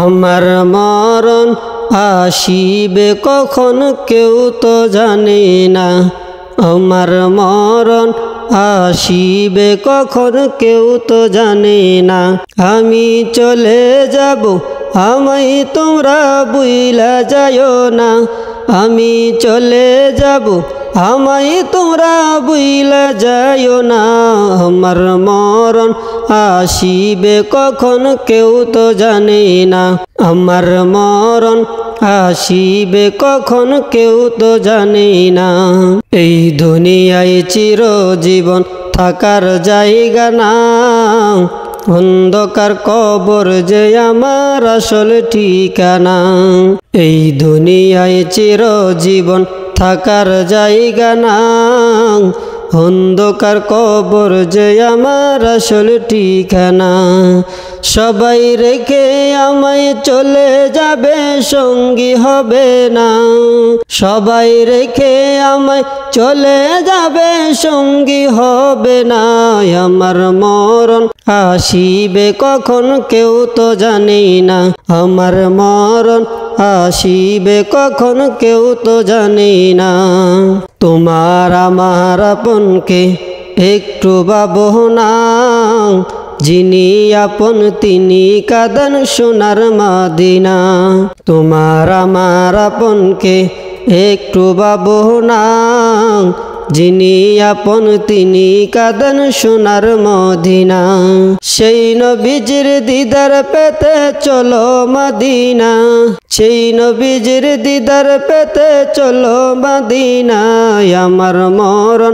আমার মরণ আসিবে কখন কেউ তো জানে না। আমার মরণ আসিবে কখন কেউ তো জানে না। আমি চলে যাব আমায় তোমরা বুইলা যাইও না। আমি চলে যাব আমায় তোমরা বুইলা যাইও না। আমার মরণ আসিবে কখন কেউ তো জানে না। আমার মরণ আসিবে কখন কেউ তো জানে না। এই দুনিয়ায় চিরজীবন থাকার জায়গা না। অন্ধকার কবর যে আমার আসল ঠিকানা। এই দুনিয়ায় চিরজীবন থাকার জায়গা না। অন্ধকার কবর যে আমার আসল ঠিকানা। সবাই রেখে আমায় চলে যাবে, সঙ্গী হবে না। সবাই রেখে আমায় চলে যাবে, সঙ্গী হবে না। আমার মরণ আসিবে কখন কেউ তো জানে না। আমার মরণ আসিবে কখন কেউ তো জানে না। তোমার আমার আপনকে একটু ভাবো না। যিনি আপন তিনি কাঁদেন সোনার মদিনা। তোমার আমার আপনকে একটু ভাবো না। যিনি আপন তিনি কাঁদেন সোনার মদিনা। সেই নবীজির দিদার পেতে চলো মদিনা। সেই নবীজির দিদার পেতে চলো মদিনায়। আমার মরণ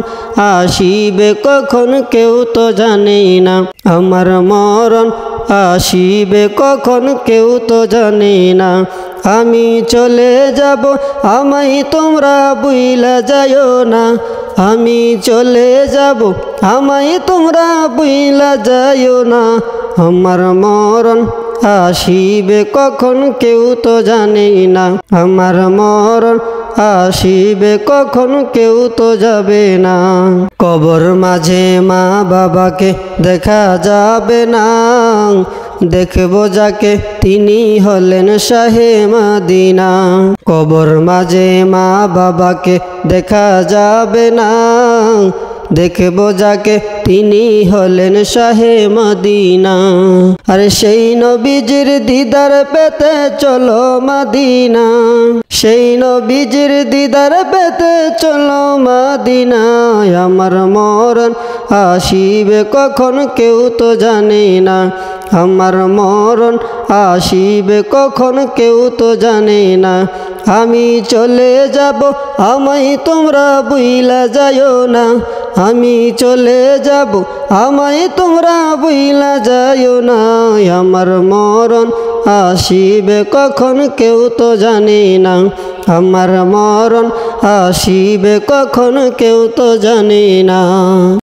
আসিবে কখন কেউ তো জানে না। আমার মরণ আসিবে কখন কেউ তো জানে না। আমি চলে যাব আমায় তোমরা বুইলা যাইও না। আমি চলে যাব আমায় তোমরা বুইলা যাইও না। আমার মরণ আসিবে কখন কেউ তো জানে না। আমার মরণ আসিবে কখন কেউ তো যাবে না। কবর মাঝে মা বাবাকে দেখা যাবে না। দেখব যাকে তিনি হলেন শাহে মদিনা। কবর মাঝে মা বাবাকে দেখা যাবে না। দেখব যাকে তিনি হলেন শাহে মদিনা। আর সেই নবীজির দিদার পেতে চলো মদিনা। সেই নবীজির দিদার পেতে চলো মদিনায়। আমার মরণ আসিবে কখন কেউ তো জানে না। আমার মরণ আসিবে কখন কেউ তো জানে না। আমি চলে যাব আমায় তোমরা বুইলা যাইও না। আমি চলে যাব আমায় তোমরা বুইলা যাইও না। আমার মরণ আসিবে কখন কেউ তো জানে না। আমার মরণ আসিবে কখন কেউ তো জানে না।